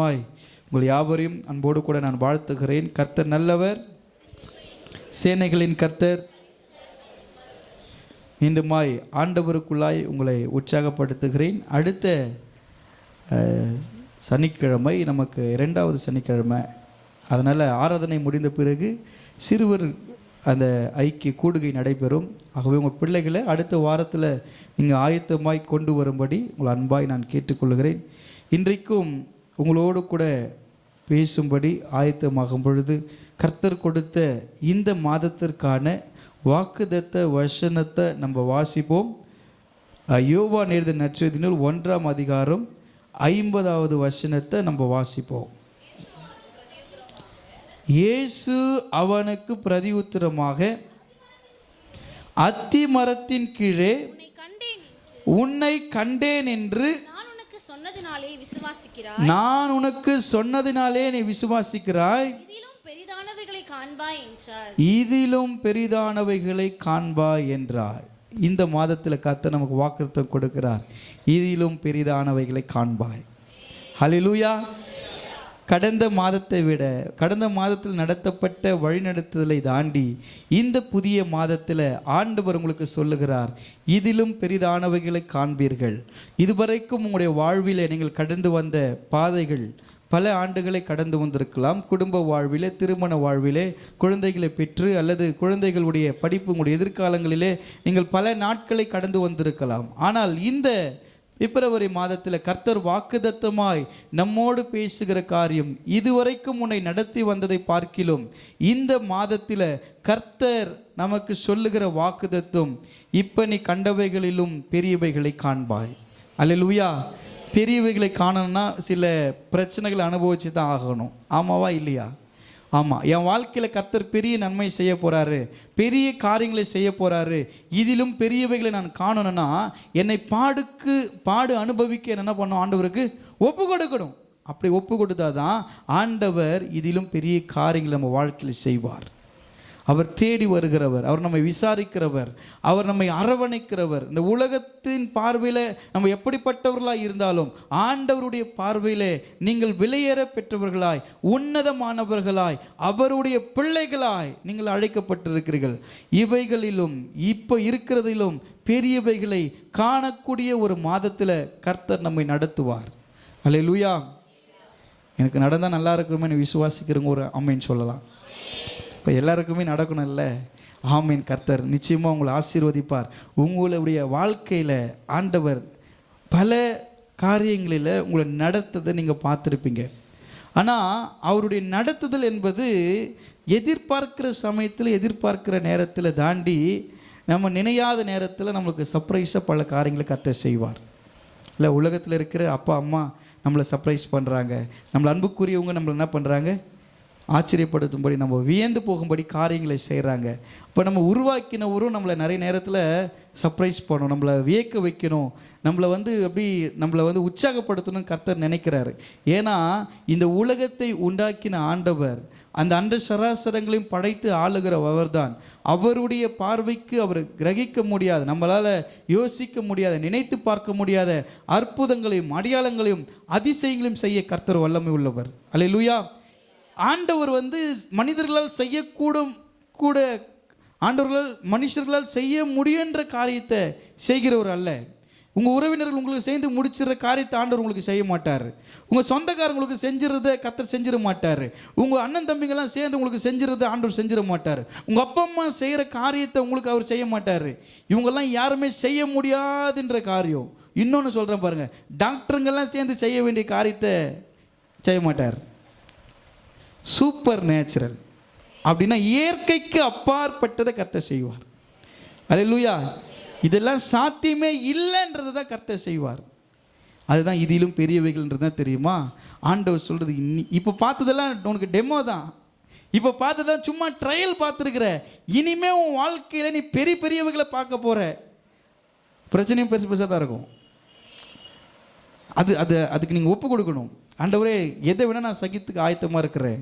உங்கள் யாவரையும் அன்போடு கூட நான் வாழ்த்துகிறேன். கர்த்தர் நல்லவர், சேனைகளின் கர்த்தர். மீண்டுமாய் ஆண்டவருக்குள்ளாய் உங்களை உற்சாகப்படுத்துகிறேன். அடுத்த சனிக்கிழமை நமக்கு 2வது சனிக்கிழமை. அதனால் ஆராதனை முடிந்த பிறகு சிறுவர் அந்த ஐக்கிய கூடுகை நடைபெறும். ஆகவே உங்கள் பிள்ளைகளை அடுத்த வாரத்தில் நீங்கள் ஆயத்தமாய் கொண்டு வரும்படி உங்கள் அன்பாய் நான் கேட்டுக்கொள்கிறேன். இன்றைக்கும் உங்களோடு கூட பேசும்படி ஆயத்தமாகும் பொழுது கர்த்தர் கொடுத்த இந்த மாதத்திற்கான வாக்குத்தத்த வசனத்தை நம்ம வாசிப்போம். யோவான் எழுதின நற்செய்தி நூல் 1ஆம் அதிகாரம் 50வது வசனத்தை நம்ம வாசிப்போம். இயேசு அவனுக்கு பிரதியுத்தரமாக, அத்தி மரத்தின் கீழே உன்னை கண்டேன் என்று நான் உனக்கு சொன்னதினாலே நீ விசுவாசிக்கிறாய். இதிலும் பெரிதானவைகளை காண்பாய் என்றார். இந்த மாதத்தில் கர்த்தர் நமக்கு வாக்குத்தத்தம் கொடுக்கிறார். இதிலும் பெரிதானவைகளை காண்பாய். ஹல்லேலூயா. கடந்த மாதத்தை விட கடந்த மாதத்தில் நடத்தப்பட்ட வழிநடத்துதலை தாண்டி இந்த புதிய மாதத்தில் ஆண்டவர் உங்களுக்கு சொல்லுகிறார், இதிலும் பெரிதானவைகளை காண்பீர்கள். இதுவரைக்கும் உங்களுடைய வாழ்விலே நீங்கள் கடந்து வந்த பாதைகள் பல ஆண்டுகளை கடந்து வந்திருக்கலாம். குடும்ப வாழ்விலே, திருமண வாழ்விலே, குழந்தைகளை பெற்று அல்லது குழந்தைகளுடைய படிப்பு, உங்களுடைய எதிர்காலங்களிலே நீங்கள் பல நாட்களை கடந்து வந்திருக்கலாம். ஆனால் இந்த பிப்ரவரி மாதத்தில் கர்த்தர் வாக்குத்தத்தமாய் நம்மோடு பேசுகிற காரியம், இதுவரைக்கும் உன்னை நடத்தி வந்ததை பார்க்கிலும் இந்த மாதத்தில் கர்த்தர் நமக்கு சொல்லுகிற வாக்குத்தத்தம், இப்போ நீ கண்டவைகளிலும் பெரியவைகளை காண்பாய். அல்லேலூயா. பெரியவைகளை காணணும்னா சில பிரச்சனைகளை அனுபவிச்சு தான் ஆகணும். ஆமாவா இல்லையா? ஆமாம். என் வாழ்க்கையில் கர்த்தர் பெரிய நன்மை செய்ய போகிறாரு, பெரிய காரியங்களை செய்ய போகிறாரு, இதிலும் பெரியவைகளை நான் காணணும்னா என்னை பாடு அனுபவிக்க என்ன பண்ணணும்? ஆண்டவருக்கு ஒப்பு கொடுக்கணும். அப்படி ஒப்பு கொடுத்தா தான் ஆண்டவர் இதிலும் பெரிய காரியங்களை நம்ம வாழ்க்கையில் செய்வார். அவர் தேடி வருகிறவர், அவர் நம்மை விசாரிக்கிறவர், அவர் நம்மை அரவணைக்கிறவர். இந்த உலகத்தின் பார்வையில் நம்ம எப்படிப்பட்டவர்களாய் இருந்தாலும் ஆண்டவருடைய பார்வையில் நீங்கள் விலையேற பெற்றவர்களாய், உன்னதமானவர்களாய், அவருடைய பிள்ளைகளாய் நீங்கள் அழைக்கப்பட்டிருக்கிறீர்கள். இவைகளிலும் இப்போ இருக்கிறதிலும் பெரியவைகளை காணக்கூடிய ஒரு மாதத்தில் கர்த்தர் நம்மை நடத்துவார். அல்லேலூயா. எனக்கு நடந்தால் நல்லா இருக்குமே விசுவாசிக்கிறவங்க ஒரு ஆமென் சொல்லலாம். இப்போ எல்லாருக்குமே நடக்கணும் இல்லை? ஆமீன். கர்த்தர் நிச்சயமாக உங்களை ஆசீர்வதிப்பார். உங்களுடைய வாழ்க்கையில் ஆண்டவர் பல காரியங்களில் உங்களை நடத்துதை நீங்கள் பார்த்துருப்பீங்க. ஆனால் அவருடைய நடத்துதல் என்பது எதிர்பார்க்கிற சமயத்தில், எதிர்பார்க்கிற நேரத்தில் தாண்டி நம்ம நினையாத நேரத்தில் நம்மளுக்கு சர்ப்ரைஸாக பல காரியங்களை கர்த்தர் செய்வார். இல்லை, உலகத்தில் இருக்கிற அப்பா அம்மா நம்மளை சர்ப்ரைஸ் பண்ணுறாங்க, நம்மளை அன்புக்குரியவங்க நம்மளை என்ன பண்ணுறாங்க? ஆச்சரியப்படுத்தும்படி, நம்ம வியந்து போகும்படி காரியங்களை செய்கிறாங்க. இப்போ நம்ம உருவாக்கினவரும் நம்மளை நிறைய நேரத்தில் சர்ப்ரைஸ் பண்ணணும், நம்மளை வியக்க வைக்கணும், நம்மளை நம்மளை உற்சாகப்படுத்தணும் கர்த்தர் நினைக்கிறாரு. ஏன்னா இந்த உலகத்தை உண்டாக்கின ஆண்டவர் அந்த அண்ட சராசரங்களையும் படைத்து ஆளுகிற அவர்தான். அவருடைய பார்வைக்கு அவர் கிரகிக்க முடியாத, நம்மளால் யோசிக்க முடியாத, நினைத்து பார்க்க முடியாத அற்புதங்களையும் அடையாளங்களையும் அதிசயங்களையும் செய்ய கர்த்தர் வல்லமை உள்ளவர். அல்லேலூயா. ஆண்டவர் மனிதர்களால் செய்யக்கூடும் கூட, ஆண்டவர்களால் மனுஷர்களால் செய்ய முடியுன்ற காரியத்தை செய்கிறவர் அல்ல. உங்கள் உறவினர்கள் உங்களுக்கு செய்து முடிச்சிடுற காரியத்தை ஆண்டவர் உங்களுக்கு செய்ய மாட்டார். உங்கள் சொந்தக்காரங்களுக்கு செஞ்சிடறதை கர்த்தர் செஞ்சிட மாட்டார். உங்கள் அண்ணன் தம்பிங்கெல்லாம் சேர்ந்து உங்களுக்கு செஞ்சிடறதை ஆண்டவர் செஞ்சிட மாட்டார். உங்கள் அப்பா அம்மா செய்கிற காரியத்தை உங்களுக்கு அவர் செய்ய மாட்டார். இவங்கெல்லாம் யாருமே செய்ய முடியாதுன்ற காரியம். இன்னொன்று சொல்கிறேன் பாருங்கள், டாக்டருங்கெல்லாம் சேர்ந்து செய்ய வேண்டிய காரியத்தை செய்ய மாட்டார். சூப்பர் நேச்சுரல் அப்படின்னா இயற்கைக்கு அப்பாற்பட்டதை கர்த்தர் செய்வார். அல்லேலூயா. இதெல்லாம் சாத்தியமே இல்லைன்றதை தான் கர்த்தர் செய்வார். அதுதான் இதிலும் பெரியவைகள்ன்றது தான். தெரியுமா? ஆண்டவர் சொல்கிறது, இப்போ பார்த்ததெல்லாம் உனக்கு டெமோ தான், இப்போ பார்த்ததான் சும்மா ட்ரையல் பார்த்துருக்குற, இனிமே உன் வாழ்க்கையில் நீ பெரிய பெரியவைகளை பார்க்க போகிற. பிரச்சனையும் பெருசு பெருசாக தான் இருக்கும். அதுக்கு நீங்கள் ஒப்பு கொடுக்கணும். ஆண்டவரே, எதை வேணால் நான் சகித்துக்கு ஆயத்தமாக இருக்கிறேன்.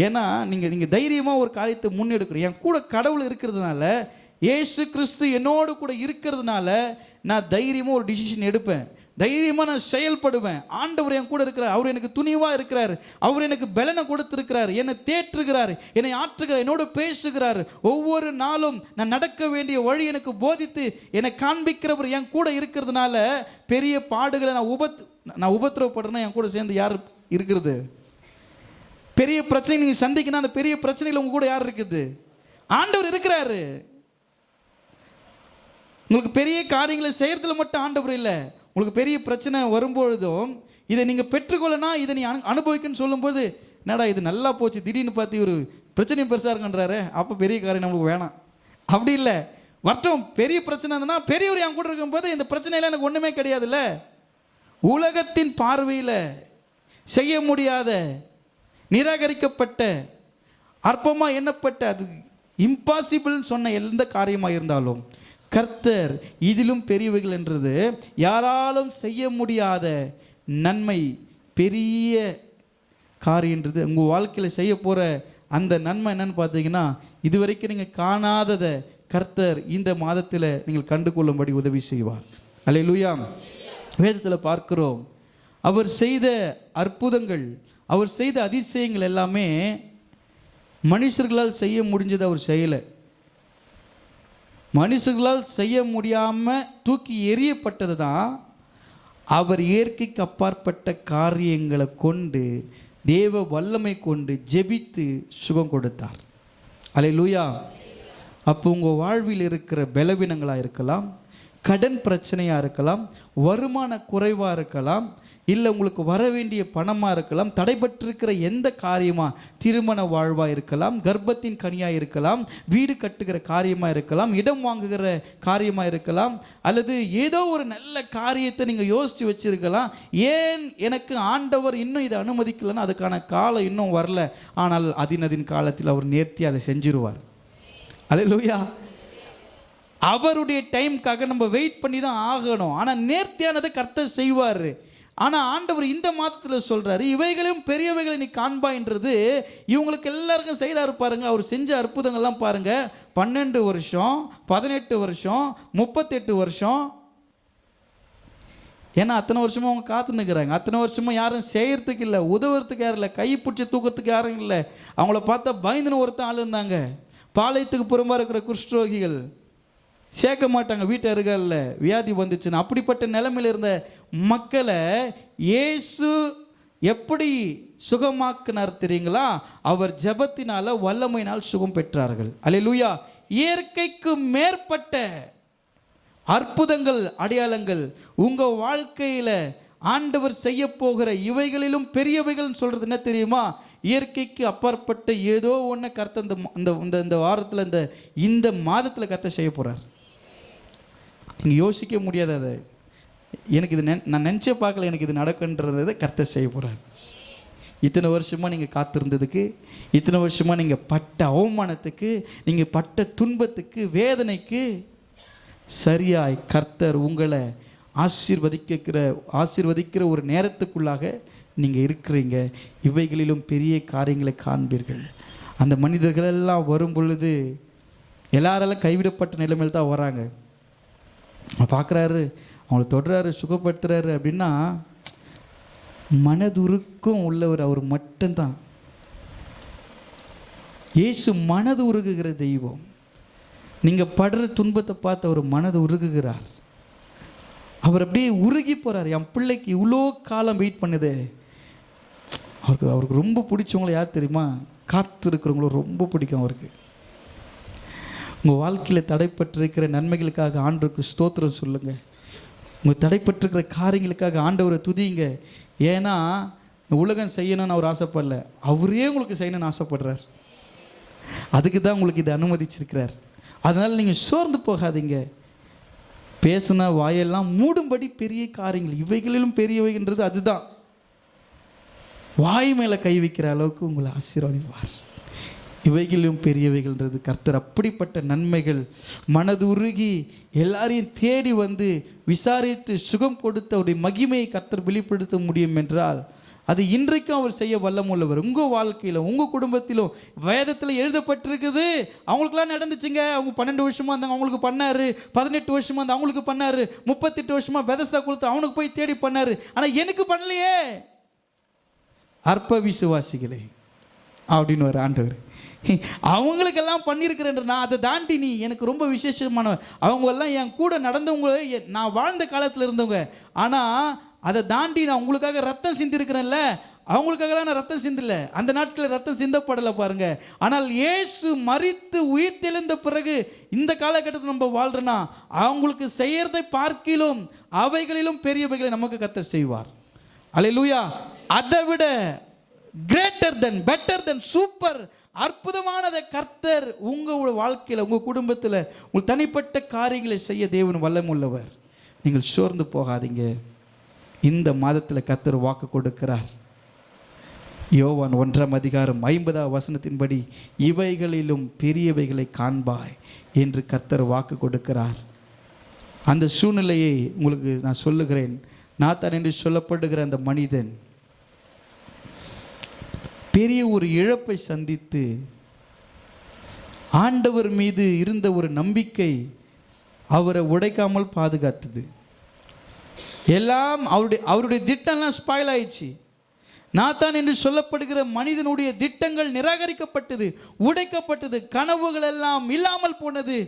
ஏன்னா நீங்கள் தைரியமாக ஒரு காரியத்தை முன்னெடுக்கிறோம். என் கூட கடவுள் இருக்கிறதுனால இயேசு கிறிஸ்து என்னோடு கூட இருக்கிறதுனால நான் தைரியமாக ஒரு டிசிஷன் எடுப்பேன், தைரியமாக நான் செயல்படுவேன். ஆண்டவர் என் கூட இருக்கிறார், அவர் எனக்கு துணிவாக இருக்கிறார், அவர் எனக்கு பலனை கொடுத்திருக்கிறார், என்னை தேற்றுகிறார், என்னை ஆற்றுகிறார், என்னோடு பேசுகிறார். ஒவ்வொரு நாளும் நான் நடக்க வேண்டிய வழி எனக்கு போதித்து என்னை காண்பிக்கிறவர் என் கூட இருக்கிறதுனால பெரிய பாடுகளை நான் உபத்திரவப்படுறேன்னா என் கூட சேர்ந்து யார் இருக்கிறது? பெரிய பிரச்சனை நீங்கள் சந்திக்கணும், அந்த பெரிய பிரச்சனையில் உங்க கூட யார் இருக்குது? ஆண்டவர் இருக்கிறாரு. உங்களுக்கு பெரிய காரியங்களை செய்கிறதுல மட்டும் ஆண்டவர் இல்லை, உங்களுக்கு பெரிய பிரச்சனை வரும்பொழுதும் இதை நீங்கள் பெற்றுக்கொள்ளனா, இதை நீ அனுபவிக்கணும்னு சொல்லும்போது, என்னடா இது நல்லா போச்சு, திடீர்னு பார்த்து ஒரு பிரச்சனையும் பெருசாக இருக்குன்றாரு, அப்போ பெரிய காரியம் நம்மளுக்கு வேணாம். அப்படி இல்லை, வரட்டும், பெரிய பிரச்சனை இருந்ததுன்னா பெரியவர் என் கூட இருக்கும்போது இந்த பிரச்சனையெல்லாம் எனக்கு ஒன்றுமே கிடையாதுல்ல. உலகத்தின் பார்வையில் செய்ய முடியாத, நிராகரிக்கப்பட்ட, அற்பமாக எண்ணப்பட்ட, அது இம்பாசிபிள்னு சொன்ன எந்த காரியமாக இருந்தாலும் கர்த்தர் இதிலும் பெரியவைகள் என்றது யாராலும் செய்ய முடியாத நன்மை, பெரிய காரியன்றது உங்கள் வாழ்க்கையில் செய்ய போகிற அந்த நன்மை என்னன்னு பார்த்தீங்கன்னா, இதுவரைக்கும் நீங்கள் காணாததை கர்த்தர் இந்த மாதத்தில் நீங்கள் கண்டு கொள்ளும்படி உதவி செய்வார். அல்லேலூயா. வேதத்தில் பார்க்கிறோம், அவர் செய்த அற்புதங்கள், அவர் செய்த அதிசயங்கள் எல்லாமே மனுஷர்களால் செய்ய முடிஞ்சது அவர் செய்யலை. மனுஷர்களால் செய்ய முடியாமல் தூக்கி எறியப்பட்டது தான் அவர் இயற்கைக்கு அப்பாற்பட்ட காரியங்களை கொண்டு, தேவ வல்லமை கொண்டு ஜெபித்து சுகம் கொடுத்தார். அல்லேலூயா. அப்போ உங்கள் வாழ்வில் இருக்கிற பலவீனங்களாக இருக்கலாம், கடன் பிரச்சனையாக இருக்கலாம், வருமான குறைவாக இருக்கலாம், இல்லை உங்களுக்கு வர வேண்டிய பணமாக இருக்கலாம், தடைபட்டிருக்கிற எந்த காரியமாக, திருமண வாழ்வாக இருக்கலாம், கர்ப்பத்தின் கனியாக இருக்கலாம், வீடு கட்டுகிற காரியமாக இருக்கலாம், இடம் வாங்குகிற காரியமாக இருக்கலாம், அல்லது ஏதோ ஒரு நல்ல காரியத்தை நீங்கள் யோசித்து வச்சுருக்கலாம். ஏன் எனக்கு ஆண்டவர் இன்னும் இதை அனுமதிக்கலைன்னா அதுக்கான காலம் இன்னும் வரல. ஆனால் அதின் காலத்தில் அவர் நேர்த்தி அதை செஞ்சிருவார். அல்லேலூயா. அவருடைய டைமுக்காக நம்ம வெயிட் பண்ணி தான் ஆகணும். ஆனால் நேர்த்தியானதை கர்த்தர் செய்வார். ஆனால் ஆண்டவர் இந்த மாதத்தில் சொல்கிறாரு, இவைகளையும் பெரியவைகளை நீ காண்பாயின்றது இவங்களுக்கு எல்லாருக்கும் செய்கிறாரு பாருங்க. அவர் செஞ்ச அற்புதங்கள்லாம் பாருங்க. 12 வருஷம், 18 வருஷம், 38 வருஷம். ஏன்னா அத்தனை வருஷமும் அவங்க காத்து நிற்கிறாங்க. அத்தனை வருஷமும் யாரும் செய்யறதுக்கு இல்லை, உதவுறதுக்கு யாரும் இல்லை, கை பிடிச்சி தூக்கிறதுக்கு யாரும் இல்லை. அவங்கள பார்த்தா பயந்துன்னு ஒருத்தன் ஆள் இருந்தாங்க. பாளையத்துக்கு புறம்பாக இருக்கிற குஷ்டரோகிகள் சேர்க்க மாட்டாங்க வீட்டருகல்ல, வியாதி வந்துச்சுன்னு. அப்படிப்பட்ட நிலைமையில் இருந்த மக்களை இயேசு எப்படி சுகமாக்கினார் தெரியுங்களா? அவர் ஜெபத்தினால, வல்லமையினால் சுகம் பெற்றார்கள். அல்லேலூயா. இயற்கைக்கு மேற்பட்ட அற்புதங்கள், அடையாளங்கள் உங்கள் வாழ்க்கையில் ஆண்டவர் செய்ய போகிற இவைகளிலும் பெரியவைகள் சொல்கிறது என்ன தெரியுமா? இயற்கைக்கு அப்பாற்பட்ட ஏதோ ஒன்று கர்த்தர் இந்த வாரத்தில், இந்த மாதத்தில் கர்த்தர் செய்ய போகிறார். நீங்கள் யோசிக்க முடியாது. அதை எனக்கு இது நான் நினச்சே பார்க்கல, எனக்கு இது நடக்குன்றதை கர்த்தர் செய்ய போகிறார். இத்தனை வருஷமாக நீங்கள் காத்திருந்ததுக்கு, இத்தனை வருஷமாக நீங்கள் பட்ட அவமானத்துக்கு, நீங்கள் பட்ட துன்பத்துக்கு, வேதனைக்கு சரியாய் கர்த்தர் உங்களை ஆசீர்வதிக்கிற ஒரு நேரத்துக்குள்ளாக நீங்கள் இருக்கிறீங்க. இவைகளிலும் பெரிய காரியங்களை காண்பீர்கள். அந்த மனிதர்கள் எல்லாம் வரும் பொழுது எல்லாரெல்லாம் கைவிடப்பட்ட நிலைமையில் தான் வராங்க. பார்க்குறாரு, அவங்கள தொடுறாரு, சுகப்படுத்துறாரு. அப்படின்னா மனதுருக்கம் உள்ளவர் அவர் மட்டும்தான். இயேசு மனது உருகுகிற தெய்வம். நீங்கள் படுற துன்பத்தை பார்த்து அவர் மனது உருகுகிறார். அவர் அப்படியே உருகி போகிறார். என் பிள்ளைக்கு இவ்வளோ காலம் வெயிட் பண்ணுது. அவருக்கு ரொம்ப பிடிச்சவங்கள யார் தெரியுமா? காத்திருக்கிறவங்கள ரொம்ப பிடிக்கும் அவருக்கு. உங்கள் வாழ்க்கையில் தடைப்பட்டிருக்கிற நன்மைகளுக்காக ஆண்டவருக்கு ஸ்தோத்திரம் சொல்லுங்கள். உங்கள் தடைப்பட்டிருக்கிற காரியங்களுக்காக ஆண்டவரை துதிங்க. ஏன்னா உலகம் செய்யணும்னு அவர் ஆசைப்படல, அவரே உங்களுக்கு செய்யணும்னு ஆசைப்படுறார். அதுக்கு தான் உங்களுக்கு இதை அனுமதிச்சிருக்கிறார். அதனால் நீங்கள் சோர்ந்து போகாதீங்க. பேசின வாயெல்லாம் மூடும்படி பெரிய காரியங்கள், இவைகளிலும் பெரியவைன்றது அதுதான். வாய் மேலே கை வைக்கிற அளவுக்கு உங்களை ஆசீர்வதிப்பார். இவைகளிலும் பெரியவைகள்ன்றது கர்த்தர். அப்படிப்பட்ட நன்மைகள் மனது உருகி எல்லாரையும் தேடி வந்து விசாரித்து சுகம் கொடுத்த அவருடைய மகிமையை கர்த்தர் வெளிப்படுத்த முடியும் என்றால் அது இன்றைக்கும் அவர் செய்ய வல்லமுள்ளவர். உங்கள் வாழ்க்கையிலும் உங்கள் குடும்பத்திலும் வேதத்தில் எழுதப்பட்டிருக்குது. அவங்களுக்குலாம் நடந்துச்சுங்க. அவங்க 12 வருஷமாக இருந்தாங்க, அவங்களுக்கு பண்ணார். 18 வருஷமாக இருந்தால் அவங்களுக்கு பண்ணார். 38 வருஷமாக பெதஸ்தா கொடுத்து அவனுக்கு போய் தேடி பண்ணார். ஆனால் எனக்கு பண்ணலையே. அற்ப விசுவாசிகளே அப்படின்னு ஒரு ஆண்டவர் அவங்களுக்கெல்லாம் பண்ணியிருக்கிறேன். நான் அதை தாண்டி நீ எனக்கு ரொம்ப விசேஷமானவன். அவங்கெல்லாம் என் கூட நடந்தவங்க, நான் வாழ்ந்த காலத்தில் இருந்தவங்க. ஆனால் அதை தாண்டி நான் உங்களுக்காக ரத்தம் சிந்திருக்கிறேன்ல, அவங்களுக்காகலாம் நான் ரத்தம் சிந்தல. அந்த நாட்களில் ரத்தம் சிந்தப்படலை பாருங்க. ஆனால் இயேசு மரித்து உயிர் தெழுந்த பிறகு இந்த காலகட்டத்தில் நம்ம வாழ்றோன்னா அவங்களுக்கு செய்யறதை பார்க்கிலும் அவைகளிலும் பெரியவைகளை நமக்கு கர்த்தர் செய்வார். அல்லேலூயா. அதை விட கிரேட்டர் தென், பெட்டர் தென், சூப்பர் அற்புதமானதை கர்த்தர் உங்கள் வாழ்க்கையில் உங்கள் குடும்பத்தில் உங்கள் தனிப்பட்ட காரியங்களை செய்ய தேவன் வல்லமுள்ளவர். நீங்கள் சோர்ந்து போகாதீங்க. இந்த மாதத்தில் கர்த்தர் வாக்கு கொடுக்கிறார். யோவான் 1:50 இவைகளிலும் பெரியவைகளை காண்பாய் என்று கர்த்தர் வாக்கு கொடுக்கிறார். அந்த சூழ்நிலையை உங்களுக்கு நான் சொல்லுகிறேன். நாத்தான் என்று சொல்லப்படுகிற அந்த மனிதன் பெரிய ஒரு இழப்பை சந்தித்து ஆண்டவர் மீது இருந்த ஒரு நம்பிக்கை அவரை உடைக்காமல் பாதுகாத்தது. எல்லாம் அவருடைய திட்டம்லாம் ஸ்பாயில் ஆயிடுச்சு. நாத்தான் என்று சொல்லப்படுகிற மனிதனுடைய திட்டங்கள் நிராகரிக்கப்பட்டது, உடைக்கப்பட்டது. கனவுகள் எல்லாம் இல்லாமல் போனது.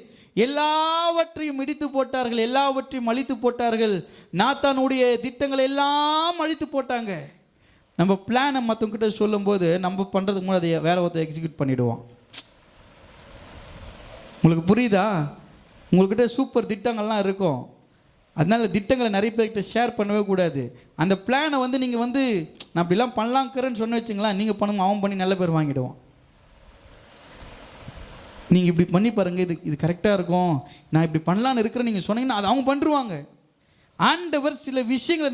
எல்லாவற்றையும் இடித்து போட்டார்கள், எல்லாவற்றையும் அழித்து போட்டார்கள். நாத்தானுடைய திட்டங்கள் எல்லாம் அழித்து போட்டாங்க. நம்ம பிளானை மற்றவங்கிட்ட சொல்லும்போது நம்ம பண்ணுறதுக்கு முன்னாடி அதை வேற ஒருத்தர் எக்ஸிக்யூட் பண்ணிவிடுவோம். உங்களுக்கு புரியுதா? உங்கள்கிட்ட சூப்பர் திட்டங்கள்லாம் இருக்கும். அதனால திட்டங்களை நிறைய பேர்கிட்ட ஷேர் பண்ணவே கூடாது. அந்த பிளானை நீங்கள் நான் இப்படிலாம் பண்ணலாங்கிறேன்னு சொன்ன வச்சுங்களேன், நீங்கள் பண்ணுங்க, அவன் பண்ணி நல்ல பேர் வாங்கிடுவான். நீங்கள் இப்படி பண்ணி பாருங்கள், இது கரெக்டாக இருக்கும், நான் இப்படி பண்ணலான்னு இருக்கிறேன் நீங்கள் சொன்னீங்கன்னா அது அவங்க பண்ணுருவாங்க. ஆண்டவர் சில விஷயங்களை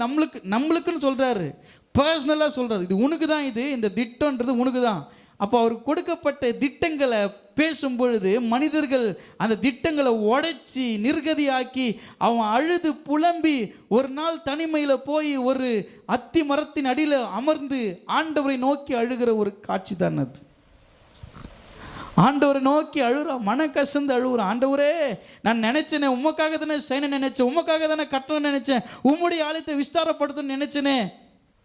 நம்மளுக்குன்னு சொல்கிறாரு, பர்சனலாக சொல்கிறார். இது உனக்கு தான், இந்த திட்டம்ன்றது உனக்கு தான். அப்போ அவருக்கு கொடுக்கப்பட்ட திட்டங்களை பேசும்பொழுது மனிதர்கள் அந்த திட்டங்களை உடைச்சி நிர்கதியாக்கி அவன் அழுது புலம்பி ஒரு நாள் தனிமையில் போய் ஒரு அத்தி மரத்தின் அடியில் அமர்ந்து ஆண்டவரை நோக்கி அழுகிற ஒரு காட்சி தான் அது. ஆண்டவரை நோக்கி அழுகிறான், மன கசந்து அழுகுறான். ஆண்டவரே, நான் நினைச்சேனே, உமக்காக தானே செய்யணும்னு நினைச்சேன், உமக்காக தானே கட்டணும்னு நினைச்சேன், உம்முடைய ஆலயத்தை விஸ்தாரப்படுத்தணும்னு நினைச்சேனே.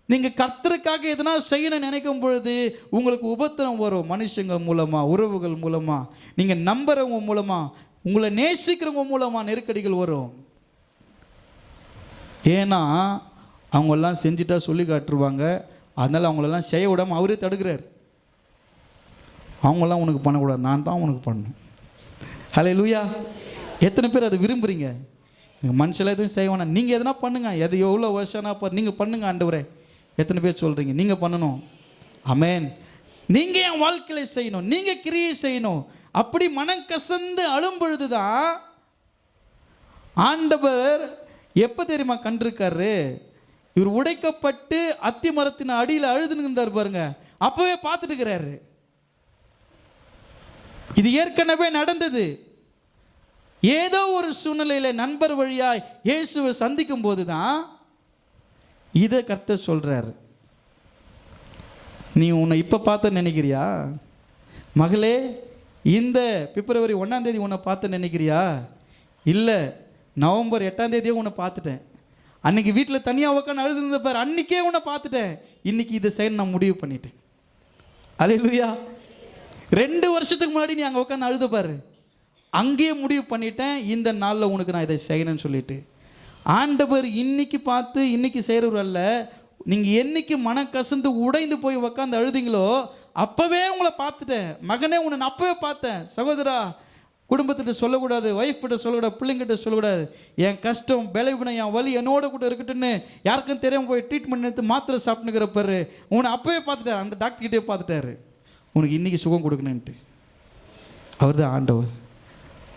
நீங்கள் கர்த்தருக்காக எதனா செய்யணும்னு நினைக்கும் பொழுது உங்களுக்கு உபத்திரம் வரும். மனுஷங்க மூலமாக, உறவுகள் மூலமாக, நீங்கள் நம்புறவங்க மூலமாக, உங்களை நேசிக்கிறவங்க மூலமாக நெருக்கடிகள் வரும். ஏன்னா அவங்களெல்லாம் செஞ்சுட்டா சொல்லி காட்டுருவாங்க. அதனால் அவங்களெல்லாம் செய்ய விடாமல் அவரே தடுக்கிறார். அவங்களாம் உனக்கு பண்ணக்கூடாது, நான் தான் உனக்கு பண்ணணும். ஹல்லேலூயா. எத்தனை பேர் அதை விரும்புகிறீங்க? நீங்கள் மனுஷெல்லாம் எதுவும் செய்ய வேணாம், நீங்கள் எதனா பண்ணுங்கள், எது எவ்வளோ வருஷம்னா நீங்கள் பண்ணுங்கள் ஆண்டவரே. எத்தனை பேர் சொல்கிறீங்க நீங்கள் பண்ணணும்? ஆமென். நீங்கள் என் வாழ்க்கையில் செய்யணும், நீங்கள் கிரியை செய்யணும். அப்படி மனம் கசந்து அழும் பொழுது தான் ஆண்டவர் எப்போ தெரியுமா கண்டிருக்காரு? இவர் உடைக்கப்பட்டு அத்தி மரத்தின் அடியில் அழுதுன்னு இருந்தார் பாருங்க, அப்போவே பார்த்துட்டு இருக்கிறாரு. இது ஏற்கனவே நடந்தது. ஏதோ ஒரு சூழ்நிலையில் நண்பர் வழியாய் இயேசுவை சந்திக்கும் போது தான் இதை கர்த்தர் சொல்றாரு. நீ உன்னை இப்போ பார்த்த நினைக்கிறியா மகளே? இந்த பிப்ரவரி 1ஆம் தேதி உன்னை பார்த்து நினைக்கிறியா? இல்லை, நவம்பர் 8ஆம் தேதியே உன்னை பார்த்துட்டேன். அன்னைக்கு வீட்டில் தனியாக உட்காந்து அழுதுருந்த பாரு, அன்னைக்கே உன்னை பார்த்துட்டேன். இன்னைக்கு இதை செய்ய நான் முடிவு பண்ணிட்டேன். அல்லேலூயா. 2 வருஷத்துக்கு முன்னாடி நீ அங்கே உட்காந்து அழுத பாரு, அங்கேயே முடிவு பண்ணிட்டேன், இந்த நாளில் உனக்கு நான் இதை செய்யணும்னு சொல்லிட்டு. ஆண்டவர் இன்னைக்கு பார்த்து இன்னைக்கு செய்கிறவர் அல்ல. நீங்கள் என்னைக்கு மனக்கசந்து உடைந்து போய் உட்காந்து அழுதிங்களோ அப்போவே உங்களை பார்த்துட்டேன். மகனே, உன்னை நான் அப்போவே பார்த்தேன். சகோதரா, குடும்பத்திட்ட சொல்லக்கூடாது, ஒய்ஃப் கிட்ட சொல்லக்கூடாது, பிள்ளைங்கிட்ட சொல்லக்கூடாது. என் கஷ்டம், பலவீனம், என் வலி என்னோட கூட இருக்கட்டுன்னு யாருக்கும் தெரியாமல் போய் ட்ரீட்மெண்ட் எடுத்து மாத்திரை சாப்பிட்டுங்கிற பாரு, உன்னை அப்போவே பார்த்துட்டாரு. அந்த டாக்டர்கிட்டே பார்த்துட்டாரு, உனக்கு இன்றைக்கி சுகம் கொடுக்கணுன்ட்டு. அவர் தான் ஆண்டவர்.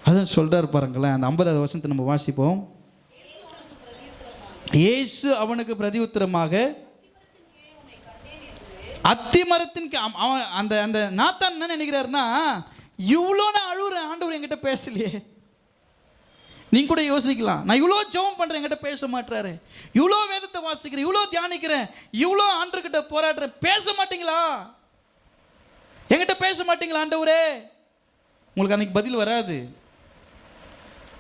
அதான் சொல்கிறார் பாருங்களேன். அந்த 50வது வசனத்தை நம்ம வாசிப்போம். இயேசு அவனுக்கு பிரதி உத்தரமாக, அத்திமரத்தின் அவன் அந்த நாத்தான் என்ன நினைக்கிறாருன்னா, இவ்வளோ நான் அழுகுறேன், ஆண்டவர் என்கிட்ட பேசலையே, நீங்கள் கூட யோசிக்கலாம், நான் இவ்வளோ ஜெபம் பண்ணுறேன், என்கிட்ட பேச மாட்டுறாரு, இவ்வளோ வேதத்தை வாசிக்கிறேன், இவ்வளோ தியானிக்கிறேன், இவ்வளோ ஆண்டவர்கிட்ட போராடுறேன், பேச மாட்டீங்களா? என்கிட்ட பேச மாட்டீங்களா ஆண்டவரே? உங்களுக்கு அன்றைக்கி பதில் வராது.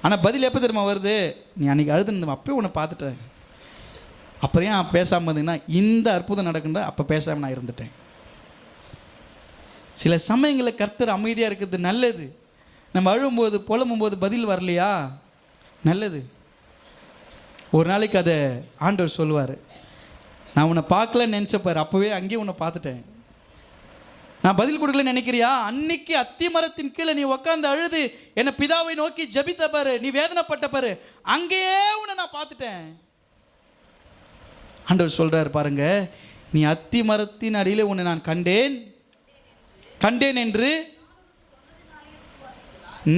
ஆனால் பதில் எப்போ தெரியுமா வருது? நீ அன்றைக்கி அழுதுன்னு அப்போயே உன்னை பார்த்துட்டேன், அப்புறம் ஏன் பேசாமல் இருந்தீங்கன்னா இந்த அற்புதம் நடக்குன்ற அப்போ பேசாமல் நான் இருந்துட்டேன். சில சமயங்களில் கர்த்தர் அமைதியாக இருக்கிறது நல்லது. நம்ம அழும்போது புலம்பும்போது பதில் வரலையா, நல்லது. ஒரு நாளைக்கு அதை ஆண்டவர் சொல்லுவார், நான் உன்னை பார்க்கலன்னு நினச்சப்பார், அப்போவே அங்கேயே உன்னை பார்த்துட்டேன், நான் பதில் கொடுக்கலன்னு நினைக்கிறியா? அன்னைக்கு அத்தி மரத்தின் கீழே நீ உட்காந்து அழுது என்னை பிதாவை நோக்கி ஜபித்த பாரு, நீ வேதனைப்பட்ட பாரு, அங்கேயே உன்னை நான் பார்த்துட்டேன். ஆண்டவர் சொல்கிறார் பாருங்க, நீ அத்தி மரத்தின் அடியில் உன்னை நான் கண்டேன் என்று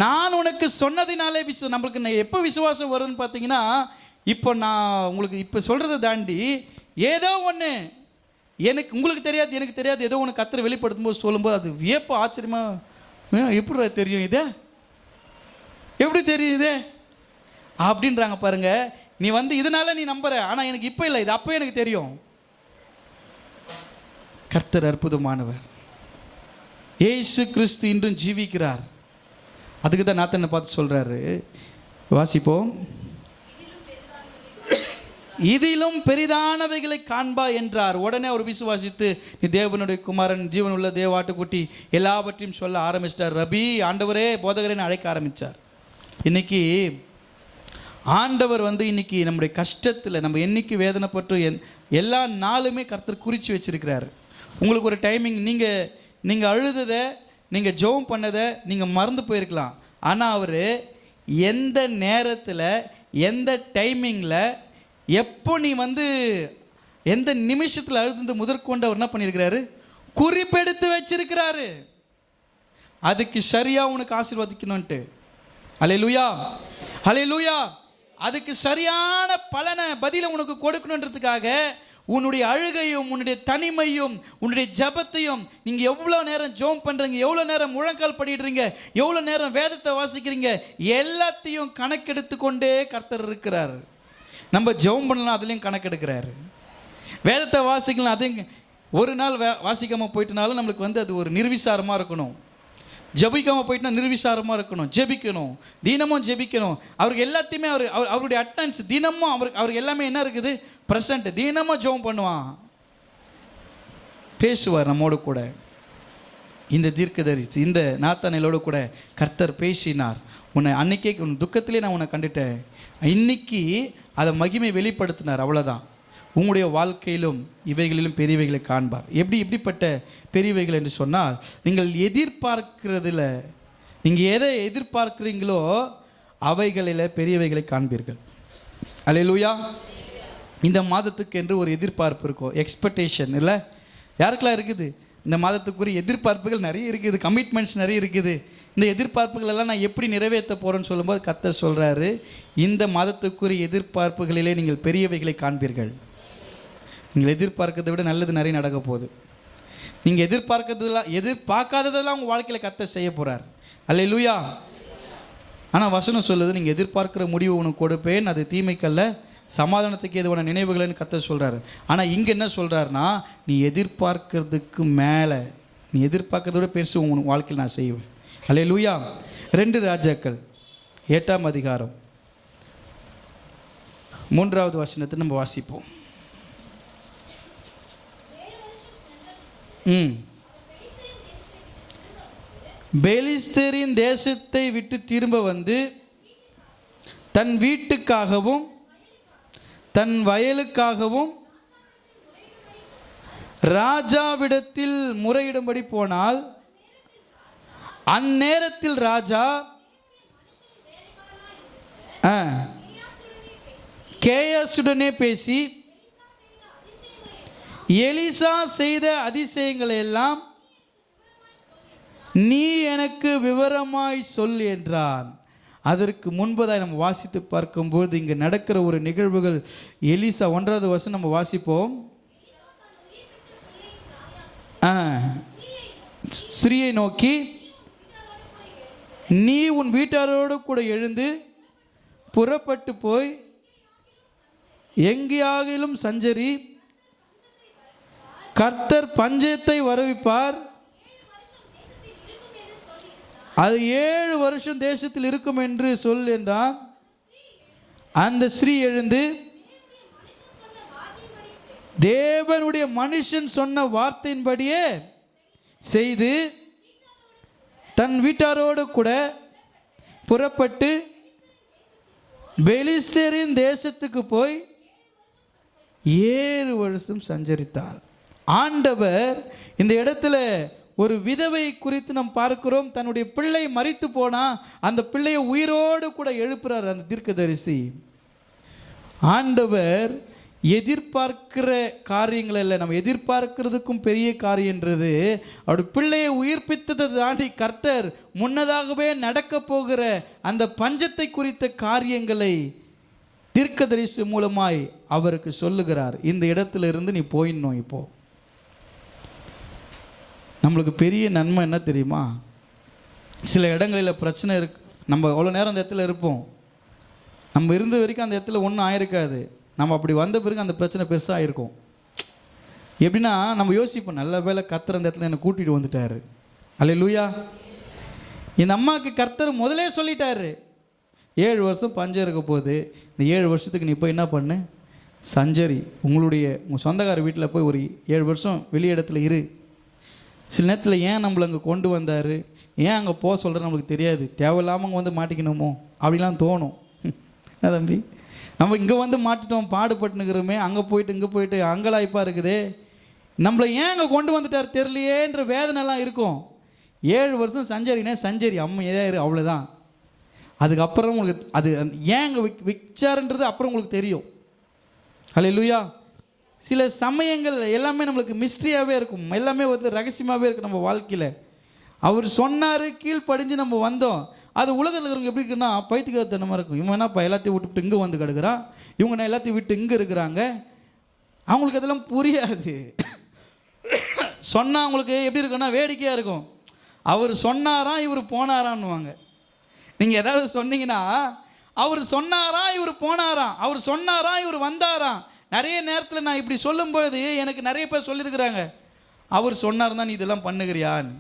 நான் உனக்கு சொன்னதினாலே நம்மளுக்கு எப்போ விசுவாசம் வரும்னு பார்த்தீங்கன்னா, இப்போ நான் உங்களுக்கு இப்போ சொல்கிறத தாண்டி ஏதோ ஒன்று உங்களுக்கு தெரியாது, எனக்கு தெரியாது, ஏதோ ஒன்று கர்த்தர் வெளிப்படுத்தும் போது சொல்லும்போது அது வியப்பு ஆச்சரியமாக, எப்படி தெரியும் இதே, எப்படி தெரியும் இதே அப்படின்றாங்க பாருங்க. நீ இதனால நீ நம்புற, ஆனால் எனக்கு இப்போ இல்லை, இது அப்போ எனக்கு தெரியும். கர்த்தர் அற்புதமானவர். இயேசு கிறிஸ்து இன்றும் ஜீவிக்கிறார். அதுக்கு தான் நாத்தனை பார்த்து சொல்றாரு, வாசிப்போம். இதிலும் பெரிதானவைகளை காண்பா என்றார். உடனே அவர் விசுவாசித்து, நீ தேவனுடைய குமாரன், ஜீவனுள்ள தேவாட்டுக்குட்டி, எல்லாவற்றையும் சொல்ல ஆரம்பிச்சிட்டார். ரபி, ஆண்டவரே, போதகரேன்னு அழைக்க ஆரம்பித்தார். இன்னைக்கு ஆண்டவர் இன்னைக்கு நம்முடைய கஷ்டத்தில் நம்ம என்னைக்கு வேதனைப்பட்டு எல்லா நாளுமே கர்த்தர் குறித்து வச்சிருக்கிறார். உங்களுக்கு ஒரு டைமிங், நீங்கள் அழுததை, நீங்கள் ஜெபம் பண்ணதை நீங்கள் மறந்து போயிருக்கலாம். ஆனால் அவர் எந்த நேரத்தில், எந்த டைமிங்கில், எப்போ நீ எந்த நிமிஷத்தில் அழுது முதற்கொண்டு அவர் என்ன பண்ணியிருக்கிறாரு, குறிப்பெடுத்து வச்சிருக்கிறாரு. அதுக்கு சரியாக உனக்கு ஆசீர்வதிக்கணும்ன்ட்டு. அல்லேலூயா, அல்லேலூயா. அதுக்கு சரியான பலனை, பதிலை உனக்கு கொடுக்கணுன்றதுக்காக உன்னுடைய அழுகையும், உன்னுடைய தனிமையும், உன்னுடைய ஜபத்தையும், நீங்கள் எவ்வளோ நேரம் ஜெபம் பண்ணுறீங்க, எவ்வளோ நேரம் முழங்கால் படிடுறீங்க, எவ்வளோ நேரம் வேதத்தை வாசிக்கிறீங்க, எல்லாத்தையும் கணக்கெடுத்து கொண்டே கர்த்தர் இருக்கிறார். நம்ம ஜெபம் பண்ணலாம், அதுலேயும் கணக்கெடுக்கிறாரு. வேதத்தை வாசிக்கலாம், அதையும் ஒரு நாள் வாசிக்காமல் போயிட்டனாலும் நம்மளுக்கு அது ஒரு நிர்விசாரமாக இருக்கணும். ஜெபிக்காமல் போயிட்டுனா நிர்விசாரமாக இருக்கணும். ஜெபிக்கணும், தினமும் ஜெபிக்கணும். அவருக்கு எல்லாத்தையுமே அவருடைய அட்டன்ஸ் தினமும் அவருக்கு எல்லாமே என்ன இருக்குது, ப்ரெசண்ட். தினமும் ஜெபம் பண்ணுவான், பேசுவார் நம்மோடு கூட. இந்த தீர்க்கதரிசி, இந்த நாத்தானேலோடு கூட கர்த்தர் பேசினார். உன்னை அன்னைக்கே உன் துக்கத்திலே நான் உன்னை கண்டுட்டேன், இன்னைக்கு அதை மகிமை வெளிப்படுத்தினார். அவ்வளோதான். உங்களுடைய வாழ்க்கையிலும் இவைகளிலும் பெரியவைகளை காண்பார். எப்படிப்பட்ட பெரியவைகள் என்று சொன்னால், நீங்கள் எதிர்பார்க்கிறதுல, நீங்கள் எதை எதிர்பார்க்கிறீங்களோ அவைகளில் பெரியவைகளை காண்பீர்கள். அல்லேலூயா. இந்த மாதத்துக்கு என்று ஒரு எதிர்பார்ப்பு இருக்கும், எக்ஸ்பெக்டேஷன் இல்லை? யாருக்கெல்லாம் இருக்குது? இந்த மாதத்துக்குரிய எதிர்பார்ப்புகள் நிறைய இருக்குது, கமிட்மெண்ட்ஸ் நிறைய இருக்குது. இந்த எதிர்பார்ப்புகள் எல்லாம் நான் எப்படி நிறைவேற்ற போகிறேன்னு சொல்லும்போது கர்த்தர் சொல்கிறாரு, இந்த மாதத்துக்குரிய எதிர்பார்ப்புகளிலே நீங்கள் பெரியவைகளை காண்பீர்கள். நீங்கள் எதிர்பார்க்கறதை விட நல்லது நிறைய நடக்க போகுது. நீங்கள் எதிர்பார்க்காததெல்லாம் உங்கள் வாழ்க்கையில் கர்த்தர் செய்ய போகிறார். அல்லேலூயா. ஆனால் வசனம் சொல்லுது, நீங்கள் எதிர்பார்க்குற முடிவு உனக்கு கொடுப்பேன், அது தீமைக்கல்ல சமாதானத்துக்கு ஏதுவான நினைவுகள்னு கர்த்தர் சொல்கிறாரு. ஆனால் இங்கே என்ன சொல்கிறாருன்னா, நீ எதிர்பார்க்கறதுக்கு மேலே, நீ எதிர்பார்க்கறத விட பெருசு உன் வாழ்க்கையில் நான் செய்வேன். அல்லேலூயா. 2 ராஜாக்கள் 8ஆம் அதிகாரம் 3வது வசனத்தை நம்ம வாசிப்போம். பெலிஸ்தரின் தேசத்தை விட்டு திரும்ப வந்து தன் வீட்டுக்காகவும் தன் வயலுக்காகவும் ராஜாவிடத்தில் முறையிடும்படி போனால், அந்நேரத்தில் ராஜா கேயாசுடனே பேசி, எலிசா செய்த அதிசயங்களை எல்லாம் நீ எனக்கு விவரமாய் சொல் என்றான். அதற்கு முன்பதாக நம்ம வாசித்து பார்க்கும்போது இங்கே நடக்கிற ஒரு நிகழ்வுகள், எலிசா 1வது வசனம் நம்ம வாசிப்போம். ஸ்திரியை நோக்கி, நீ உன் வீட்டாரோடு கூட எழுந்து புறப்பட்டு போய் எங்கேயாகிலும் சஞ்சரி, கர்த்தர் பஞ்சத்தை வருவிப்பார், அது 7 வருஷம் தேசத்தில் இருக்கும் என்று சொல் என்றான். அந்த ஸ்ரீ எழுந்து தேவனுடைய மனுஷன் சொன்ன வார்த்தையின்படியே செய்து தன் வீட்டாரோடு கூட புறப்பட்டு பெலிஸ்தரின் தேசத்துக்கு போய் 7 வருஷம் சஞ்சரித்தார். ஆண்டவர் இந்த இடத்துல ஒரு விதவை குறித்து நாம் பார்க்கிறோம். தன்னுடைய பிள்ளை மரித்து போனா அந்த பிள்ளையை உயிரோடு கூட எழுப்புறார் அந்த தீர்க்கதரிசி. ஆண்டவர் எதிர்பார்க்கிற காரியங்கள் இல்லை, நம்ம எதிர்பார்க்கிறதுக்கும் பெரிய காரியன்றது அவருடைய பிள்ளையை உயிர்ப்பித்ததை தாண்டி கர்த்தர் முன்னதாகவே நடக்க போகிற அந்த பஞ்சத்தை குறித்த காரியங்களை தீர்க்கதரிசி மூலமாய் அவருக்கு சொல்லுகிறார். இந்த இடத்துல இருந்து நீ போயிடணும். இப்போ நம்மளுக்கு பெரிய நன்மை என்ன தெரியுமா? சில இடங்களில் பிரச்சனை இருக்கு, நம்ம அவ்வளோ நேரம் அந்த இடத்துல இருப்போம், நம்ம இருந்த வரைக்கும் அந்த இடத்துல ஒன்றும் ஆயிருக்காது. நம்ம அப்படி வந்த பிறகு அந்த பிரச்சனை பெருசாக இருக்கும். எப்படின்னா நம்ம யோசிப்போம், நல்ல வேளை கர்த்தர் அந்த இடத்துல என்னை கூட்டிகிட்டு வந்துட்டார். அல்லேலூயா. இந்த அம்மாவுக்கு கர்த்தர் முதலே சொல்லிட்டாரு, 7 வருஷம் பஞ்சம் இருக்க போகுது, இந்த 7 வருஷத்துக்கு நீ போய் என்ன பண்ணு, சஞ்சரி, உங்கள் சொந்தக்கார வீட்டில் போய் ஒரு 7 வருஷம் வெளி இடத்துல இரு. சில நேரத்தில் ஏன் நம்மளை அங்கே கொண்டு வந்தார், ஏன் அங்கே போக சொல்கிற நம்மளுக்கு தெரியாது, தேவையில்லாமல் அங்கே வந்து மாட்டிக்கணுமோ அப்படிலாம் தோணும். என்ன தம்பி, நம்ம இங்கே வந்து மாட்டிட்டோம், பாடுபட்டுனுக்கிறோமே, அங்கே போயிட்டு அங்கலாய்ப்பாக இருக்குதே, நம்மளை ஏன் அங்கே கொண்டு வந்துட்டார் தெரியலையேன்ற வேதனைலாம் இருக்கும். 7 வருஷம் சஞ்சரி அம்மா ஏதாயிரு, அவ்வளோதான். அதுக்கப்புறம் உங்களுக்கு அது ஏன் அங்கே விச்சாருன்றது அப்புறம் உங்களுக்கு தெரியும். அல்லேலூயா. சில சமயங்கள் எல்லாமே நம்மளுக்கு மிஸ்ட்ரியாகவே இருக்கும், எல்லாமே வந்து ரகசியமாகவே இருக்கும் நம்ம வாழ்க்கையில். அவர் சொன்னார், கீழ்ப்படிஞ்சு நம்ம வந்தோம். அது உலகத்தில் இருக்கிறவங்க எப்படி இருக்குன்னா பைத்தியக்காரத்தனமாக இருக்கும். இவன் என்னப்பா எல்லாத்தையும் விட்டுவிட்டு இங்கே வந்து கிடக்குறான், இவங்க நான் எல்லாத்தையும் விட்டு இங்கே இருக்கிறாங்க. அவங்களுக்கு அதெல்லாம் புரியாது. சொன்னால் அவங்களுக்கு எப்படி இருக்குன்னா வேடிக்கையாக இருக்கும். அவர் சொன்னாராம் இவர் போனாரான்னுவாங்க. நீங்கள் ஏதாவது சொன்னீங்கன்னா அவர் சொன்னாராம் இவர் போனாராம், அவர் சொன்னாராம் இவர் வந்தாராம். நிறைய நேரத்தில் நான் இப்படி சொல்லும்போது எனக்கு நிறைய பேர் சொல்லியிருக்கிறாங்க, அவர் சொன்னார் தான் நீ இதெல்லாம் பண்ணுகிறியான்னு.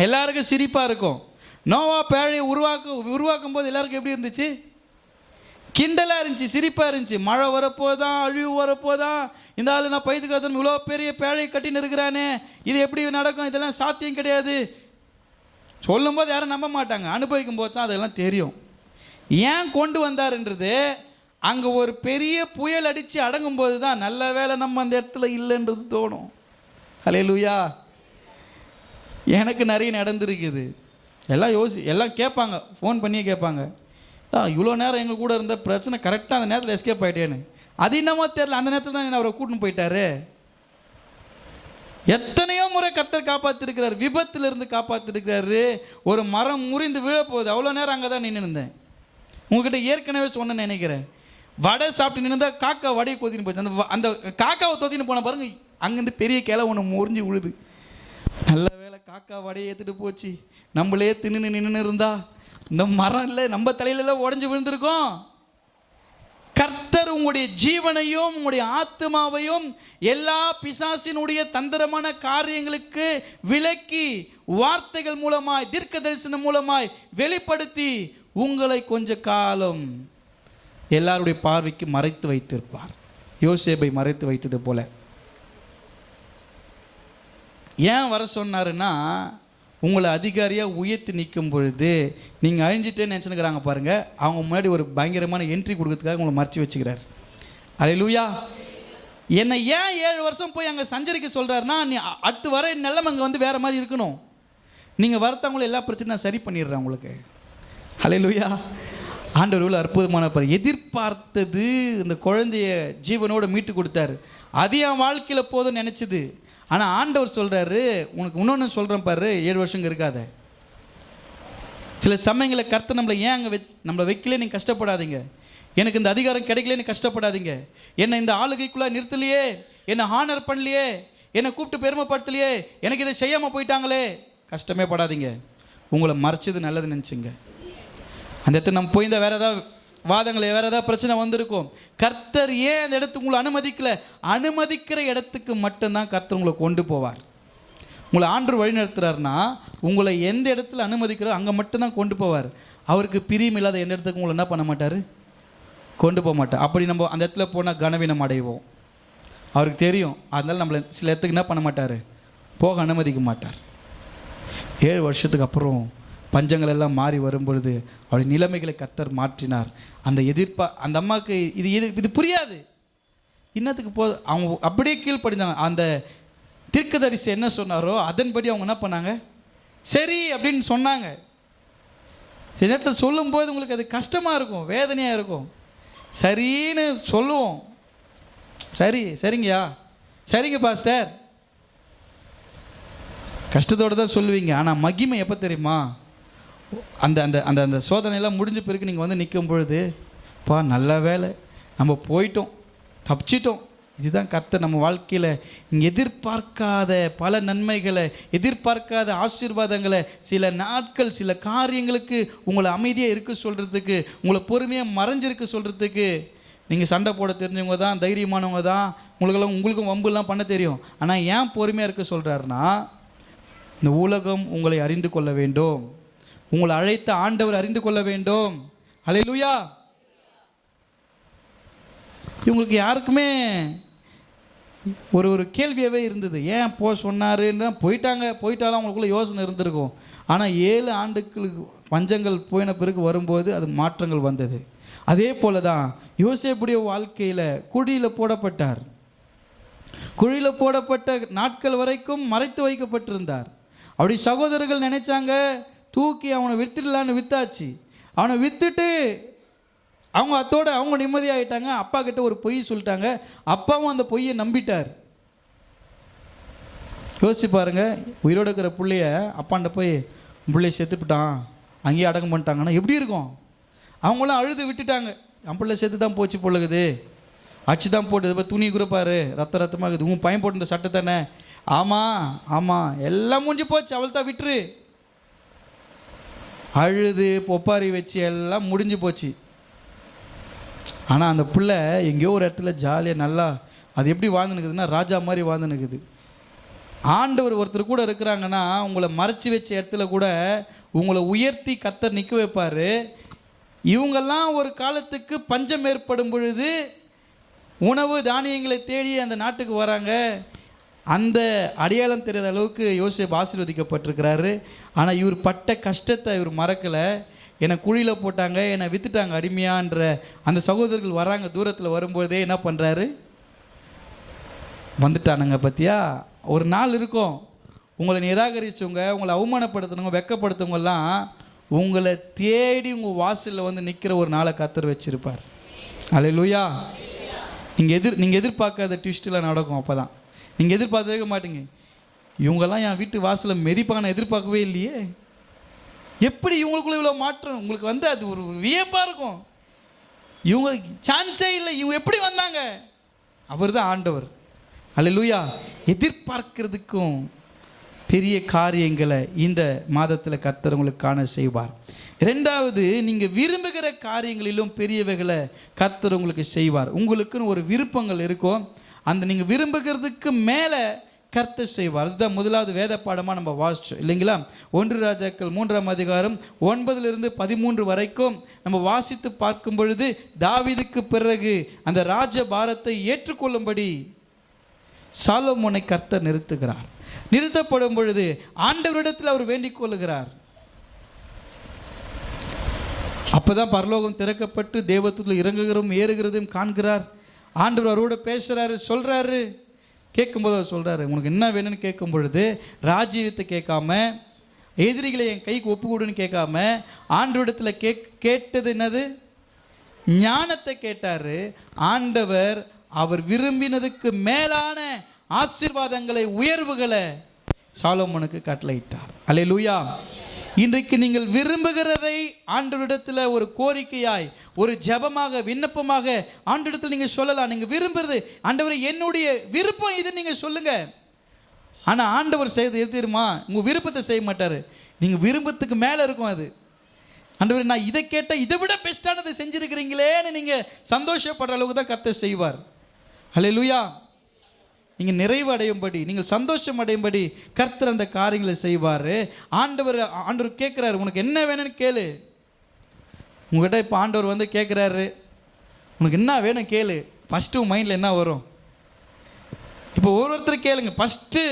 எல்லாருக்கும் சிரிப்பாக இருக்கும். நோவா பேழையை உருவாக்கும் போது எல்லாருக்கும் எப்படி இருந்துச்சு? கிண்டலாக இருந்துச்சு, சிரிப்பாக இருந்துச்சு. மழை வரப்போதான், அழிவு வரப்போதான், இந்த ஆள் நான் பைத்துக்காதன் இவ்வளோ பெரிய பேழையை கட்டின்னு இருக்கிறானே, இது எப்படி நடக்கும், இதெல்லாம் சாத்தியம் கிடையாது. சொல்லும்போது யாரும் நம்ப மாட்டாங்க, அனுபவிக்கும் போது தான் அதெல்லாம் தெரியும். ஏன் கொண்டு வந்தாருன்றது அங்கே ஒரு பெரிய புயல் அடித்து அடங்கும்போது தான் நல்ல வேளை நம்ம அந்த இடத்துல இல்லைன்றது தோணும். அல்லேலூயா. எனக்கு நிறைய நடந்திருக்குது. எல்லாம் கேட்பாங்க, ஃபோன் பண்ணியே கேட்பாங்க, இவ்வளோ நேரம் எங்கள் கூட இருந்த பிரச்சனை கரெக்டாக அந்த நேரத்தில் எஸ்கேப் ஆகிட்டேன்னு. அது என்னமோ தெரியல, அந்த நேரத்தில் தான் அவரை கூட்டின்னு போயிட்டாரு. எத்தனையோ முறை கர்த்தர் காப்பாற்றிருக்கிறார், விபத்திலிருந்து காப்பாற்றிருக்கிறாரு. ஒரு மரம் முறிந்து விழப்போகுது, அவ்வளோ நேரம் அங்கே தான் நின்று இருந்தேன். உங்ககிட்ட ஏற்கனவே சொன்னேன்னு நினைக்கிறேன். வடை சாப்பிட்டு நின்றுந்தா காக்கா வடையை கொத்தின்னு போச்சு. அந்த காக்காவை தொத்தின்னு போன பாருங்க, அங்கேருந்து பெரிய கிளை ஒன்று முறிஞ்சு விழுது. நல்ல வேலை காக்கா வடையை ஏற்றுட்டு போச்சு. நம்மளே நின்று இருந்தா இந்த மரம் இல்லை நம்ம தலையிலெல்லாம் உடஞ்சி விழுந்திருக்கோம். கர்த்தர் உங்களுடைய ஜீவனையும் உங்களுடைய ஆத்மாவையும் எல்லா பிசாசினுடைய தந்திரமான காரியங்களுக்கு விலக்கி வார்த்தைகள் மூலமாய் தீர்க்க தரிசனம் மூலமாய் வெளிப்படுத்தி உங்களை கொஞ்ச காலம் எல்லாருடைய பார்வைக்கு மறைத்து வைத்திருப்பார். யோசேப்பை மறைத்து வைத்தது போல. ஏன் வர சொன்னாருன்னா, உங்களை அதிகாரியாக உயர்த்தி நிற்கும் பொழுது நீங்கள் அழிஞ்சிட்டேன்னு நினச்சினுக்கிறாங்க பாருங்கள், அவங்க முன்னாடி ஒரு பயங்கரமான என்ட்ரி கொடுக்கறதுக்காக உங்களை மறைச்சி வச்சுக்கிறார். அல்லேலூயா. என்னை ஏன் 7 வருஷம் போய் அங்கே சஞ்சரிக்க சொல்கிறாருன்னா, நீ அடுத்து வர நிலைமை அங்கே வந்து வேறு மாதிரி இருக்கணும். நீங்கள் வரத்தவங்களும் எல்லா பிரச்சனையும் சரி பண்ணிடுறேன் உங்களுக்கு. அல்லேலூயா. ஆண்டவர் உள்ள அற்புதமான எதிர்பார்த்தது இந்த குழந்தைய ஜீவனோடு மீட்டு கொடுத்தாரு. அது என் வாழ்க்கையில் போதும் நினச்சிது. ஆனால் ஆண்டவர் சொல்கிறாரு, உனக்கு இன்னொன்று சொல்கிறேன் பாரு, 7 வருஷங்க இருக்காத. சில சமயங்களில் கர்த்தர் நம்மளை ஏன் அங்கே நம்மளை வைக்கலே நீங்கள் கஷ்டப்படாதீங்க, எனக்கு இந்த அதிகாரம் கிடைக்கல நீ கஷ்டப்படாதீங்க, என்னை இந்த ஆளுகைக்குள்ளே நிறுத்தலையே, என்னை ஹானர் பண்ணலையே, என்னை கூப்பிட்டு பெருமைப்படுத்தலையே, எனக்கு இதை செய்யாமல் போயிட்டாங்களே, கஷ்டமே படாதீங்க. உங்களை மறைச்சது நல்லது நினச்சிங்க. அந்த இடத்துல நம்ம போயிருந்தால் வேறு ஏதாவது வாதங்கள், வேறு ஏதாவது பிரச்சனை வந்திருக்கும். கர்த்தர் ஏன் அந்த இடத்துக்கு உங்களை அனுமதிக்கல? அனுமதிக்கிற இடத்துக்கு மட்டும்தான் கர்த்தர் உங்களை கொண்டு போவார். உங்களை ஆண்டவர் வழி நடத்துகிறாருன்னா உங்களை எந்த இடத்துல அனுமதிக்கிறாரோ அங்கே மட்டும்தான் கொண்டு போவார். அவருக்கு பிரியம் இல்லாத எந்த இடத்துக்கு உங்களை என்ன பண்ண மாட்டார்? கொண்டு போக மாட்டார். அப்படி நம்ம அந்த இடத்துல போனால் கனவீனம் அடைவோம். அவருக்கு தெரியும். அதனால நம்மளை சில இடத்துக்கு என்ன பண்ண மாட்டார்? போக அனுமதிக்க மாட்டார். 7 வருஷத்துக்கு அப்புறம் பஞ்சங்கள் எல்லாம் மாறி வரும்பொழுது அவருடைய நிலைமைகளை கர்த்தர் மாற்றினார். அந்த அந்த அம்மாவுக்கு இது புரியாது. இன்னத்துக்கு அவங்க அப்படியே கீழ்ப்படிந்தாங்க. அந்த தீர்க்கதரிசி என்ன சொன்னாரோ அதன்படி அவங்க என்ன பண்ணாங்க? சரி அப்படின்னு சொன்னாங்க. சில நேரத்தில் சொல்லும்போது உங்களுக்கு அது கஷ்டமாக இருக்கும், வேதனையாக இருக்கும். சரின்னு சொல்லுவோம். சரிங்கய்யா, சரிங்க பாஸ்டர், கஷ்டத்தோடு தான் சொல்லுவீங்க. ஆனால் மகிமை எப்போ தெரியுமா? அந்த அந்த அந்த அந்த சோதனையெல்லாம் முடிஞ்ச பிறகு நீங்கள் வந்து நிற்கும் பொழுது, பா நல்ல வேலை நம்ம போயிட்டோம், தப்பிச்சிட்டோம். இதுதான் கர்த்தர் நம்ம வாழ்க்கையில் இங்கே எதிர்பார்க்காத பல நன்மைகளை, எதிர்பார்க்காத ஆசீர்வாதங்களை, சில நாட்கள் சில காரியங்களுக்கு உங்களை அமைதியாக இருக்க சொல்கிறதுக்கு, உங்களை பொறுமையாக மறைஞ்சிருக்க சொல்கிறதுக்கு. நீங்கள் சண்டை போட தெரிஞ்சவங்க தான், தைரியமானவங்க தான், உங்களுக்கும் வம்புலாம் பண்ண தெரியும். ஆனால் ஏன் பொறுமையாக இருக்க சொல்கிறாருன்னா, இந்த உலகம் உங்களை அறிந்து கொள்ள வேண்டும், உங்களை அழைத்த ஆண்டவர் அறிந்து கொள்ள வேண்டும். ஹல்லேலூயா. இவங்களுக்கு யாருக்குமே ஒரு கேள்வியாகவே இருந்தது. ஏன் சொன்னாருன்னு போயிட்டாலும் அவங்களுக்குள்ள யோசனை இருந்திருக்கும். ஆனால் 7 ஆண்டுகளுக்கு பஞ்சங்கள் போயின பிறகு வரும்போது அது மாற்றங்கள் வந்தது. அதே போல தான் யோசேப்புடைய வாழ்க்கையில் குழியில் போடப்பட்டார். குழியில் போடப்பட்ட நாட்கள் வரைக்கும் மறைத்து வைக்கப்பட்டிருந்தார். அப்படி சகோதரர்கள் நினைச்சாங்க தூக்கி அவனை வித்துடலான்னு வித்தாச்சு. அவனை வித்துட்டு அவங்க நிம்மதியாகிட்டாங்க. அப்பா கிட்ட ஒரு பொய் சொல்லிட்டாங்க. அப்பாவும் அந்த பொய்யை நம்பிட்டார். யோசிச்சு பாருங்க, உயிரோடு இருக்கிற பிள்ளைய அப்பாண்ட போய் பிள்ளைய செத்துப்பிட்டான் அங்கேயே அடக்கம் பண்ணிட்டாங்கன்னா எப்படி இருக்கும்? அவங்களாம் அழுது விட்டுட்டாங்க. என் பிள்ளை செத்து தான் போச்சு பொழுகுது, அச்சு தான் போட்டுது, இப்போ துணி குறிப்பாரு, ரத்தமாகுது, உன் பையன் போட்டு இந்த சட்டை தானே, ஆமாம் எல்லாம் முடிஞ்சு போச்சு, அவள் தான் விட்டுரு. அழுது ஒப்பாரி வச்சு எல்லாம் முடிஞ்சு போச்சு. ஆனால் அந்த பிள்ளை எங்கேயோ ஒரு இடத்துல ஜாலியாக நல்லா அது எப்படி வாழ்ந்துனுக்குதுன்னா ராஜா மாதிரி வாழ்ந்துனுக்குது. ஆண்டவர் ஒருத்தர் கூட இருக்கிறாங்கன்னா உங்களை மறைச்சி வச்ச இடத்துல கூட உங்களை உயர்த்தி கர்த்தர் நிற்க வைப்பார். இவங்கெல்லாம் ஒரு காலத்துக்கு பஞ்சம் ஏற்படும் பொழுது உணவு தானியங்களை தேடி அந்த நாட்டுக்கு வராங்க. அந்த அடையாளம் தெரியாத அளவுக்கு யோசேப்பு ஆசீர்வதிக்கப்பட்டிருக்கிறாரு. ஆனால் இவர் பட்ட கஷ்டத்தை இவர் மறக்கலை. என்னை குழியில் போட்டாங்க, என்னை விற்றுட்டாங்க அடிமையான்ற அந்த சகோதரர்கள் வராங்க. தூரத்தில் வரும்போதே என்ன பண்ணுறாரு? வந்துட்டானுங்க பற்றியா? ஒரு நாள் இருக்கும் உங்களை நிராகரித்தவங்க, உங்களை அவமானப்படுத்தினவங்க, வெக்கப்படுத்தவங்கெல்லாம் உங்களை தேடி உங்கள் வாசலில் வந்து நிற்கிற ஒரு நாளை கர்த்தர் வச்சுருப்பார். அல்லேலூயா. நீங்கள் எதிர்பார்க்காத ட்விஸ்ட்டில் நடக்கும். அப்போ தான் நீங்கள் எதிர்பார்த்துக்க மாட்டீங்க. இவங்கெல்லாம் என் வீட்டு வாசலில் மெதிப்பான எதிர்பார்க்கவே இல்லையே, எப்படி இவங்களுக்குள்ள இவ்வளோ மாற்றம் உங்களுக்கு வந்து அது ஒரு வியப்பாக இருக்கும். இவங்களுக்கு சான்ஸே இல்லை, இவங்க எப்படி வந்தாங்க? அவர் தான் ஆண்டவர். அல்லேலூயா. எதிர்பார்க்கிறதுக்கும் பெரிய காரியங்களை இந்த மாதத்தில் கர்த்தர் உங்களுக்கு காண செய்வார். 2வது, நீங்கள் விரும்புகிற காரியங்களிலும் பெரியவைகளை கர்த்தர் உங்களுக்கு செய்வார். உங்களுக்குன்னு ஒரு விருப்பங்கள் இருக்கும், அந்த நீங்கள் விரும்புகிறதுக்கு மேலே கர்த்தர் செய்வார். அதுதான் முதலாவது வேத பாடமாக நம்ம வாசிச்சோம் இல்லைங்களா? 1 ராஜாக்கள் 3ஆம் அதிகாரம் 9-13 வரைக்கும் நம்ம வாசித்து பார்க்கும் பொழுது தாவீதுக்கு பிறகு அந்த ராஜ பாரத்தை ஏற்றுக்கொள்ளும்படி சாலமோனை கர்த்தர் நிறுத்தப்படும் பொழுது ஆண்டவரிடத்தில் அவர் வேண்டிக் கொள்ளுகிறார். அப்போதான் பரலோகம் திறக்கப்பட்டு தேவதூதர்கள் இறங்குகிறதும் ஏறுகிறதையும் காண்கிறார். ஆண்டவர் அவரோட பேசுகிறாரு, சொல்கிறாரு. கேட்கும்போது அவர் சொல்கிறாரு, உனக்கு என்ன வேணும்னு கேட்கும் பொழுது ராஜ்யத்தை கேட்காம, எதிரிகளை என் கைக்கு ஒப்புக்கூடுன்னு கேட்காம ஆண்டவரிடத்தில் கேட்டது என்னது? ஞானத்தை கேட்டார். ஆண்டவர் அவர் விரும்பினதுக்கு மேலான ஆசீர்வாதங்களை, உயர்வுகளை சாலமோனுக்கு கட்டளையிட்டார். அல்லேலூயா. இன்றைக்கு நீங்கள் விரும்புகிறதை ஆண்டவரிடத்தில் ஒரு கோரிக்கையாய், ஒரு ஜெபமாக, விண்ணப்பமாக ஆண்டவரிடத்தில் நீங்கள் சொல்லலாம். நீங்கள் விரும்புகிறது, ஆண்டவரே என்னுடைய விருப்பம் இது நீங்கள் சொல்லுங்கள். ஆனால் ஆண்டவர் செய்வது எது தெரியுமா? உங்கள் விருப்பத்தை செய்ய மாட்டார், நீங்கள் விருப்பத்துக்கு மேலே இருக்கும் அது. ஆண்டவரே நான் இதை கேட்ட இதை விட பெஸ்ட்டானதை செஞ்சுருக்கிறீங்களேன்னு நீங்கள் சந்தோஷப்படுற அளவுக்கு தான் கர்த்தர் செய்வார். ஹல்லேலூயா. நீங்கள் நிறைவு அடையும்படி, நீங்கள் சந்தோஷம் அடையும்படி கர்த்தர் அந்த காரியங்களை செய்வார். ஆண்டவர் கேட்குறாரு, உனக்கு என்ன வேணும்னு கேளு. உங்கள்கிட்ட இப்போ ஆண்டவர் வந்து கேட்குறாரு, உனக்கு என்ன வேணும் கேளு. ஃபஸ்ட்டு உன் மைண்டில் என்ன வரும்? இப்போ ஒருத்தர் கேளுங்க. ஃபஸ்ட்டு